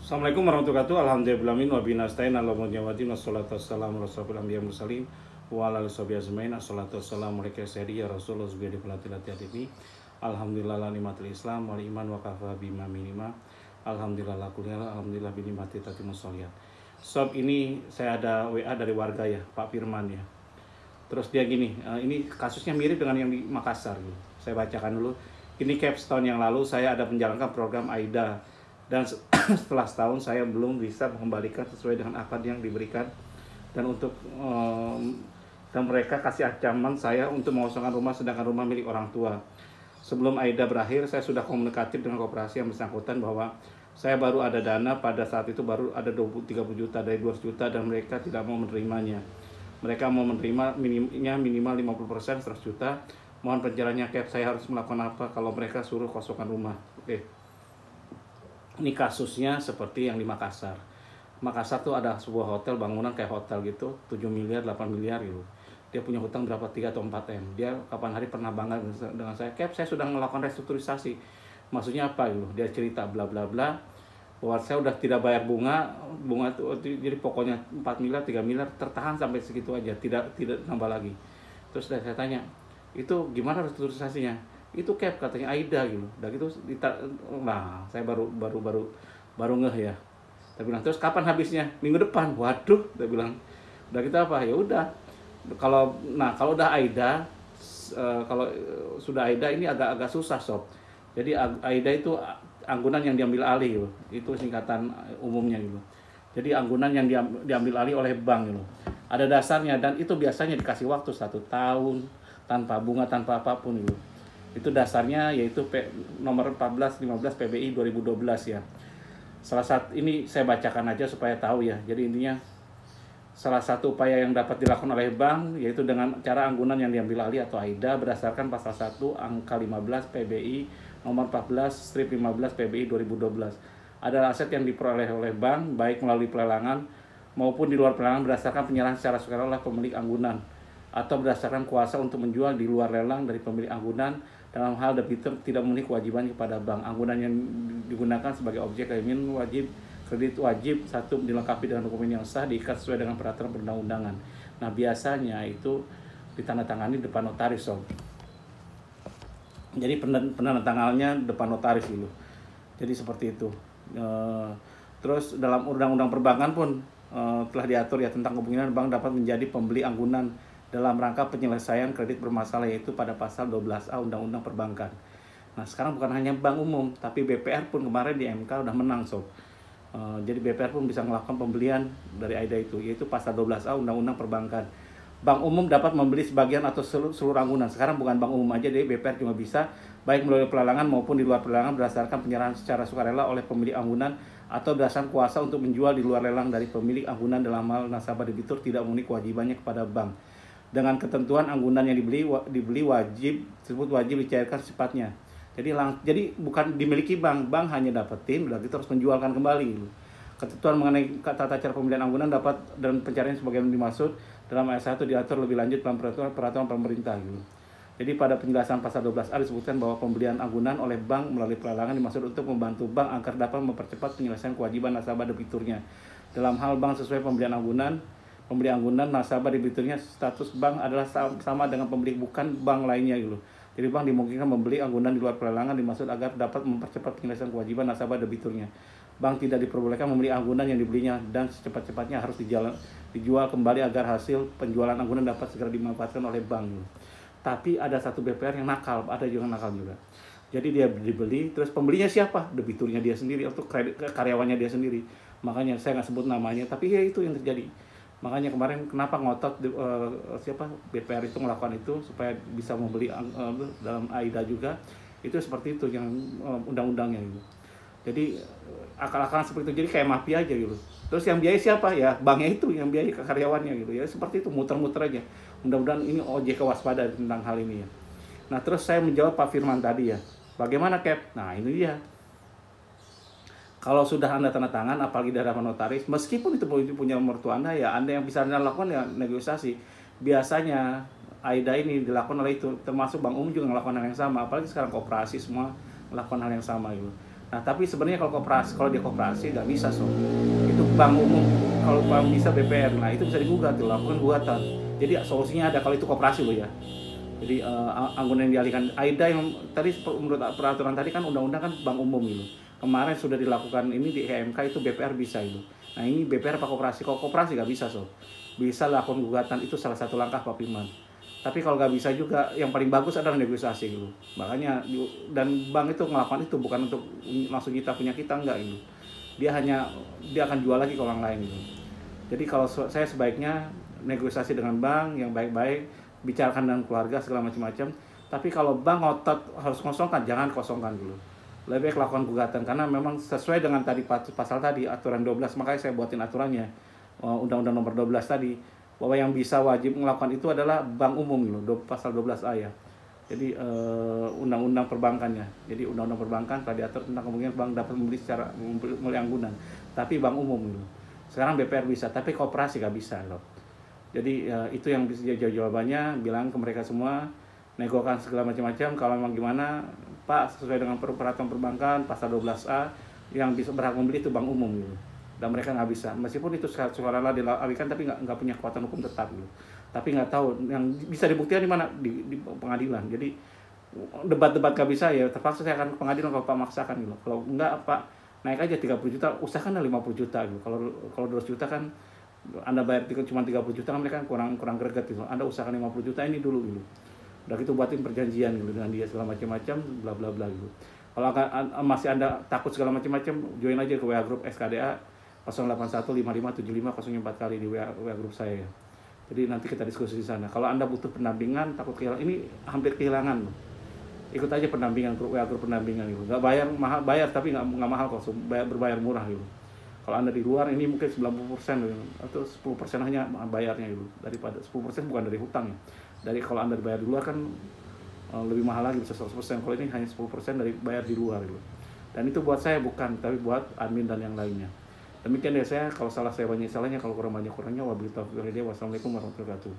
Assalamualaikum warahmatullahi wabarakatuh. Alhamdulillahirabbil alamin nasta'in ala muhammadin wassalatu wassalamu ala asyrofil anbiya'i wal mursalin wa ala alihi washabihi ajmain. Assalatu wassalamu alayka ya Rasulullah subhanahu wa ta'ala. Alhamdulillah la nikmatul Islam wal iman wa kafa bima minima. Alhamdulillah la kulli hal alhamdulillah bi nikmati tatimmus sholihat. Sob, ini saya ada WA dari warga ya, Pak Firman ya. Terus dia gini, ini kasusnya mirip dengan yang di Makassar gitu. Saya bacakan dulu. Ini capstone yang lalu saya ada menjalankan program AIDA dan setelah setahun saya belum bisa mengembalikan sesuai dengan akad yang diberikan dan dan mereka kasih ancaman saya untuk mengosongkan rumah sedangkan rumah milik orang tua. Sebelum AIDA berakhir saya sudah komunikatif dengan koperasi yang bersangkutan bahwa saya baru ada dana pada saat itu baru ada 30 juta dari 200 juta dan mereka tidak mau menerimanya. Mereka mau menerima minimal 50% 100 juta. Mohon pencerahannya Cap, saya harus melakukan apa kalau mereka suruh kosongkan rumah. Oke. Ini kasusnya seperti yang di Makassar. Makassar tuh ada sebuah hotel, bangunan kayak hotel gitu, 7 miliar, 8 miliar gitu. Dia punya hutang berapa, 3 atau 4 M. Dia kapan hari pernah bangga dengan saya, Cap, saya sudah melakukan restrukturisasi. Maksudnya apa gitu? Dia cerita bla bla bla. Bahwa saya udah tidak bayar bunga tuh, jadi pokoknya 4 miliar, 3 miliar tertahan sampai segitu aja, tidak nambah lagi. Terus saya tanya, itu gimana restrukturisasinya? Itu Cap, katanya AIDA gitu. Dan gitu nah, saya baru ngeh ya. Saya bilang, terus kapan habisnya? Minggu depan. Waduh, saya bilang. Udah kita apa? Ya udah. Kalau udah AIDA, kalau sudah AIDA ini agak susah sob. Jadi AIDA itu anggunan yang diambil alih gitu. Itu singkatan umumnya gitu. Jadi anggunan yang diambil alih oleh bank gitu. Ada dasarnya dan itu biasanya dikasih waktu 1 tahun tanpa bunga, tanpa apapun gitu. Itu dasarnya yaitu nomor 1415 PBI 2012 ya. Salah satu ini saya bacakan aja supaya tahu ya. Jadi intinya salah satu upaya yang dapat dilakukan oleh bank yaitu dengan cara anggunan yang diambil alih atau AIDA berdasarkan pasal 1 angka 15 PBI nomor 14/15 PBI 2012. Adalah aset yang diperoleh oleh bank baik melalui pelelangan maupun di luar pelelangan berdasarkan penyerahan secara sukarela oleh pemilik anggunan atau berdasarkan kuasa untuk menjual di luar lelang dari pemilik anggunan dalam hal debitur tidak memenuhi kewajiban kepada bank. Anggunan yang digunakan sebagai objek kredit wajib satu dilengkapi dengan dokumen yang sah diikat sesuai dengan peraturan perundang-undangan. Nah biasanya itu ditandatangani depan notaris sob. Jadi penandatangannya depan notaris dulu. Jadi seperti itu. Terus dalam undang-undang perbankan pun telah diatur ya tentang kemungkinan bank dapat menjadi pembeli anggunan dalam rangka penyelesaian kredit bermasalah yaitu pada pasal 12A Undang-Undang Perbankan. Nah sekarang bukan hanya bank umum, tapi BPR pun kemarin di MK udah menang sob. Jadi BPR pun bisa melakukan pembelian dari AIDA itu, yaitu pasal 12A Undang-Undang Perbankan. Bank umum dapat membeli sebagian atau seluruh anggunan. Sekarang bukan bank umum aja, jadi BPR juga bisa, baik melalui pelelangan maupun di luar pelelangan berdasarkan penyerahan secara sukarela oleh pemilik anggunan atau berdasarkan kuasa untuk menjual di luar lelang dari pemilik anggunan dalam hal nasabah debitur tidak memenuhi kewajibannya kepada bank. Dengan ketentuan anggunan yang dibeli wajib dicairkan secepatnya. Jadi bukan dimiliki bank hanya dapetin, udah gitu harus menjualkan kembali. Ketentuan mengenai tata cara pembelian anggunan dapat dan pencarian sebagaimana dimaksud dalam ayat 1 diatur lebih lanjut dalam peraturan pemerintah gitu. Jadi pada penjelasan pasal 12A disebutkan bahwa pembelian anggunan oleh bank melalui pelelangan dimaksud untuk membantu bank agar dapat mempercepat penyelesaian kewajiban nasabah debiturnya. Dalam hal bank sesuai pembeli anggunan nasabah debiturnya status bank adalah sama dengan pembeli bukan bank lainnya gitu. Jadi bank dimungkinkan membeli anggunan di luar pelelangan dimaksud agar dapat mempercepat penyelesaian kewajiban nasabah debiturnya. Bank tidak diperbolehkan membeli anggunan yang dibelinya dan secepat-cepatnya harus dijual kembali agar hasil penjualan anggunan dapat segera dimanfaatkan oleh bank gitu. Tapi ada satu BPR yang nakal, ada juga yang nakal juga. Jadi dia dibeli, terus pembelinya siapa? Debiturnya dia sendiri atau karyawannya dia sendiri. Makanya saya nggak sebut namanya, tapi ya itu yang terjadi. Makanya kemarin kenapa ngotot BPR itu melakukan itu supaya bisa membeli dalam AIDA juga. Itu seperti itu yang undang-undangnya gitu. Jadi akal-akalan seperti itu, jadi kayak mafia aja gitu. Terus yang biaya siapa? Ya banknya itu yang biaya ke karyawannya gitu ya. Seperti itu, muter-muter aja. Mudah-mudahan ini OJK waspada tentang hal ini ya. Nah terus saya menjawab Pak Firman tadi ya. Bagaimana Cap? Nah ini dia. Kalau sudah Anda tanda tangan, apalagi dari notaris, meskipun itu punya mertua Anda, ya Anda yang bisa Anda lakukan ya negosiasi. Biasanya AIDA ini dilakukan oleh itu, termasuk Bank Umum juga melakukan hal yang sama. Apalagi sekarang koperasi semua melakukan hal yang sama gitu. Nah tapi sebenarnya kalau dia koperasi nggak bisa so, itu bank umum. Kalau bank bisa BPR, nah itu bisa digugat, dilakukan gugatan. Jadi solusinya ada kalau itu koperasi loh ya. Jadi anggaran yang dialihkan AIDA yang tadi menurut peraturan tadi kan undang-undang kan bank umum gitu. Kemarin sudah dilakukan ini di EMK itu BPR bisa itu. Nah ini BPR apa koperasi? Kalau koperasi nggak bisa so. Bisa lakukan gugatan, itu salah satu langkah Pak Piman. Tapi kalau nggak bisa juga, yang paling bagus adalah negosiasi gitu. Makanya dan bank itu melakukan itu bukan untuk langsung kita punya kita enggak gitu. Dia akan jual lagi ke orang lain gitu. Jadi kalau saya sebaiknya negosiasi dengan bank yang baik-baik, bicarakan dengan keluarga segala macam-macam. Tapi kalau bank ngotot harus kosongkan, jangan kosongkan dulu. Lebih baik lakukan gugatan karena memang sesuai dengan tadi pasal tadi aturan 12, makanya saya buatin aturannya. Undang-Undang nomor 12 tadi, bahwa yang bisa wajib melakukan itu adalah bank umum gitu, pasal 12A ya. Jadi undang-undang perbankannya. Jadi undang-undang perbankan telah diatur tentang kemungkinan bank dapat membeli secara anggunan. Tapi bank umum gitu. Sekarang BPR bisa, tapi koperasi nggak bisa loh. Jadi itu yang bisa jawabannya, bilang ke mereka semua, negokan segala macam-macam. Kalau memang gimana, Pak, sesuai dengan peraturan perbankan pasal 12A, yang bisa berhak membeli itu bank umum gitu. Dan mereka nggak bisa, meskipun itu sukarela dialihkan tapi nggak punya kekuatan hukum tetap gitu. Tapi nggak tahu yang bisa dibuktikan di mana, di pengadilan. Jadi debat-debat nggak bisa ya terpaksa saya akan ke pengadilan kalau Pak maksakan gitu. Kalau enggak Pak, naik aja 30 juta, usahakan 50 juta gitu. Kalau 200 juta kan Anda bayar cuma 30 juta kan mereka kurang greget gitu. Anda usahakan 50 juta ini dulu gitu. Udah gitu buatin perjanjian gitu dengan dia segala macam-macam bla bla bla gitu. Kalau masih Anda takut segala macam-macam, join aja ke WA grup SKDA 0815575004 kali di WA grup saya. Jadi nanti kita diskusi di sana. Kalau Anda butuh pendampingan, takut kehilangan, ini hampir kehilangan loh. Ikut aja pendampingan, WA grup pendampingan gitu. Nggak bayar mahal, bayar tapi nggak mahal kok, berbayar murah gitu. Kalau Anda di luar ini mungkin 90% gitu, atau 10% hanya bayarnya gitu. Daripada 10% bukan dari hutang ya. Dari kalau Anda bayar di luar kan lebih mahal lagi, bisa 100%. Kalau ini hanya 10% dari bayar di luar gitu. Dan itu buat saya bukan, tapi buat admin dan yang lainnya. Demikian ya saya, kalau salah saya banyak salahnya, kalau kurang banyak kurangnya. Wassalamualaikum warahmatullahi wabarakatuh.